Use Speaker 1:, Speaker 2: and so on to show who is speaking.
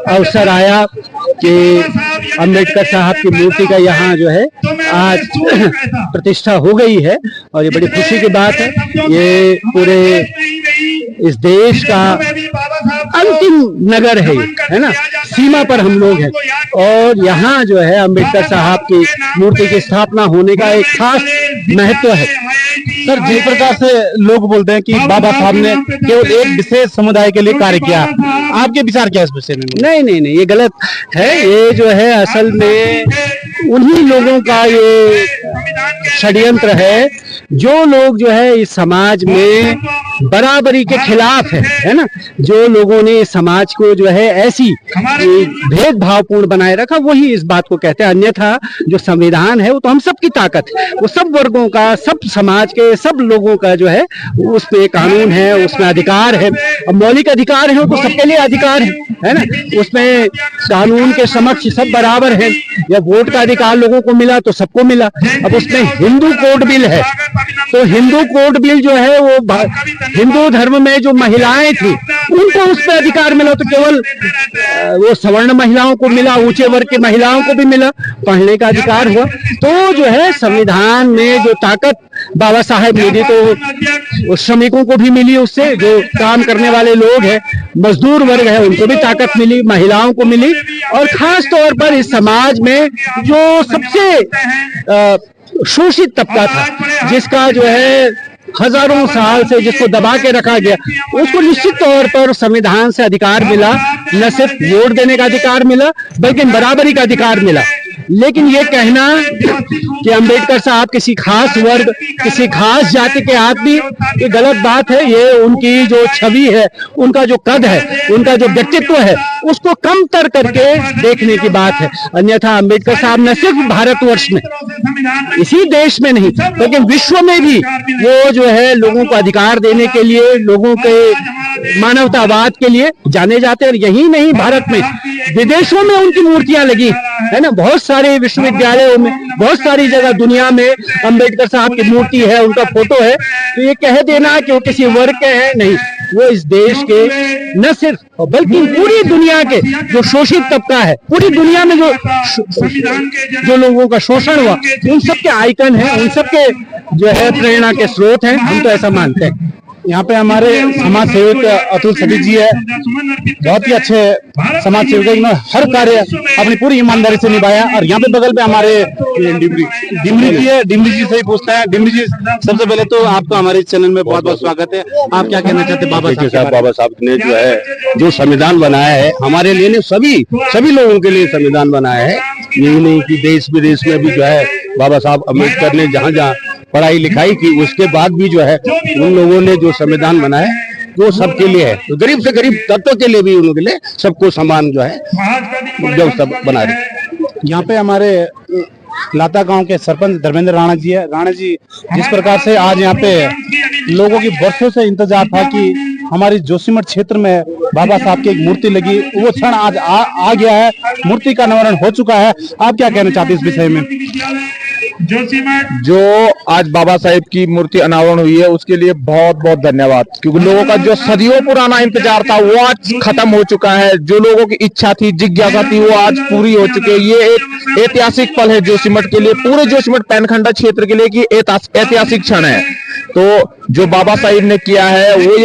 Speaker 1: अवसर आया कि अम्बेडकर साहब की मूर्ति का यहाँ जो है आज प्रतिष्ठा हो गई है और ये बड़ी खुशी की बात है। ये पूरे इस देश का अंतिम नगर है ना, सीमा पर हम लोग हैं और यहाँ जो है अम्बेडकर साहब की मूर्ति की स्थापना होने का एक खास महत्व है।
Speaker 2: सर, जिस प्रकार से लोग बोलते हैं कि बाबा साहब ने केवल एक विशेष समुदाय के लिए कार्य किया, आपके विचार क्या है इस विषय में?
Speaker 1: नहीं, ये गलत है। ये जो है असल में उन्हीं लोगों का ये षड्यंत्र है जो लोग जो है इस समाज में बराबरी के खिलाफ है ना। जो लोगों ने इस समाज को जो है ऐसी भेदभावपूर्ण बनाए रखा, वही इस बात को कहते हैं। अन्यथा जो संविधान है वो तो हम सबकी ताकत है, वो सब वर्गों का, सब समाज के सब लोगों का जो है उसमें कानून है, उसमें अधिकार है। अब मौलिक अधिकार है तो सबके लिए अधिकार है ना। उसमें कानून के समक्ष सब बराबर है। या वोट का अधिकार लोगों को मिला तो सबको मिला। अब उसमें हिंदू कोड बिल है तो हिंदू कोड बिल जो है वो हिंदू धर्म में जो महिलाएं थी उनको उस पर अधिकार मिला, तो केवल वो सवर्ण महिलाओं को मिला, ऊंचे वर्ग की महिलाओं को भी मिला, पढ़ने का अधिकार हुआ। तो जो है संविधान में जो ताकत बाबा साहेब ने दी तो श्रमिकों को भी मिली, उससे जो काम करने वाले लोग हैं, मजदूर वर्ग है, उनको भी ताकत मिली, महिलाओं को मिली। और खास तौर पर इस समाज में जो सबसे शोषित तबका था, जिसका जो है हजारों साल से जिसको दबा के रखा गया, उसको निश्चित तौर पर संविधान से अधिकार मिला। न सिर्फ वोट देने का अधिकार मिला बल्कि बराबरी का अधिकार मिला। लेकिन ये कहना कि अम्बेडकर साहब किसी खास वर्ग, किसी खास जाति के आदमी, ये गलत बात है। ये उनकी जो छवि है, उनका जो कद है, उनका जो व्यक्तित्व है, उसको कमतर करके देखने की बात है। अन्यथा अम्बेडकर साहब न सिर्फ भारतवर्ष में, इसी देश में नहीं लेकिन विश्व में भी वो जो है लोगों को अधिकार देने के लिए, लोगों के मानवतावाद के लिए जाने जाते हैं। और यही नहीं, भारत में विदेशों में उनकी मूर्तियां लगी है ना। बहुत सारे विश्वविद्यालयों में, बहुत सारी जगह दुनिया में अम्बेडकर साहब की मूर्ति है, उनका फोटो है। तो ये कह देना कि वो किसी वर्ग के हैं, नहीं, वो इस देश के न सिर्फ बल्कि पूरी दुनिया के जो शोषित तबका है, पूरी दुनिया में जो लोगों का शोषण हुआ, उन सबके आइकन है, उन सबके जो है प्रेरणा के स्रोत हैं। हम तो ऐसा मानते हैं।
Speaker 2: यहाँ पे हमारे समाज सेवक अतुल सभी जी है, बहुत ही अच्छे समाज सेवक है। इन्होंने हर कार्य अपनी पूरी ईमानदारी से निभाया। और यहाँ पे बगल पे हमारे डिमरी जी है, डिमरी जी से ही पूछते हैं। डिमरी जी, सबसे पहले तो आपका हमारे चैनल में बहुत बहुत स्वागत है। आप क्या कहना चाहते हैं?
Speaker 3: बाबा साहब ने जो है जो संविधान बनाया है हमारे लिए, ने सभी लोगों के लिए संविधान बनाया है। यही नहीं कि देश विदेश में भी जो है बाबा साहब अम्बेडकर ने जहाँ जहाँ पढ़ाई लिखाई की, उसके बाद भी जो है उन लोगों ने जो संविधान बनाया वो सबके लिए है। तो गरीब से गरीब तत्व के लिए भी उनके लिए सबको समान जो है जो सब बना रहे।
Speaker 2: यहाँ पे हमारे लाता गांव के सरपंच धर्मेंद्र राणा जी है। राणा जी, जिस प्रकार से आज यहाँ पे लोगों की वर्षों से इंतजार था कि हमारी जोशीमठ क्षेत्र में बाबा साहब की एक मूर्ति लगी, वो क्षण आज आ गया है। मूर्ति का अनावरण हो चुका है। आप क्या कहना चाहते हैं इस विषय में?
Speaker 4: जो आज बाबा साहेब की मूर्ति अनावरण हुई है उसके लिए बहुत बहुत धन्यवाद, क्योंकि लोगों का जो सदियों पुराना इंतजार था वो आज खत्म हो चुका है। जो लोगों की इच्छा थी, जिज्ञासा थी, वो आज पूरी हो चुकी है। ये एक ऐतिहासिक पल है जोशीमठ के लिए, पूरे जोशीमठ पैनखंडा क्षेत्र के लिए कि ऐतिहासिक क्षण है। तो जो बाबा साहेब ने किया है वो